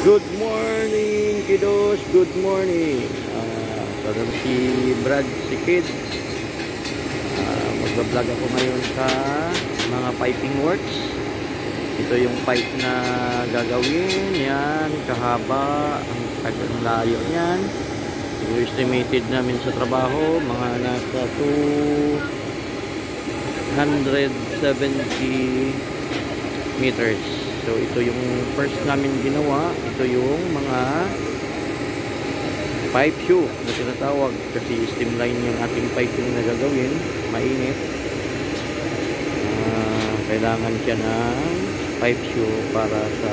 Good morning, kiddos. Good morning. Sabi si Brad, si Kid. Magbablog ako ngayon sa mga piping works. Ito yung pipe na gagawin. Yan, kahaba. Ang layo niyan. So, estimated namin sa trabaho, mga nasa 270 meters. So ito yung first namin ginawa. Ito yung mga pipe shoe na tinatawag, kasi steam line yung ating piping na gagawin. Mainit, kailangan siya ng pipe shoe para sa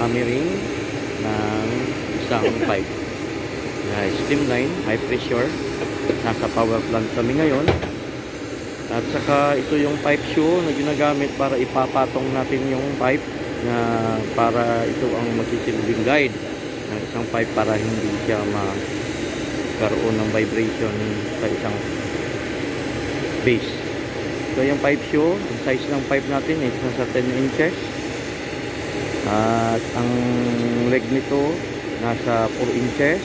hammering ng isang pipe. Steam line, high pressure. Nasa power plant kami ngayon. At saka ito yung pipe shoe na ginagamit para ipapatong natin yung pipe, na para ito ang magsisilbing guide ng isang pipe para hindi siya magkaroon ng vibration sa isang base. So yung pipe shoe, ang size ng pipe natin is nasa 10 inches. At ang leg nito nasa 4 inches.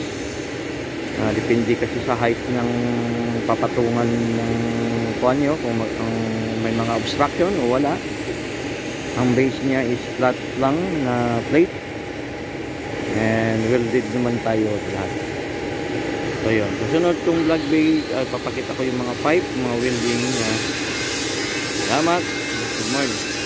Depende kasi sa height ng papatungan ng kuha nyo, kung may mga obstruction o wala. Ang base niya is flat lang na plate, and welded naman tayo lahat. So yun, susunod kong vlog base, papakita ko yung mga pipe, mga welding niya. Salamat, good morning.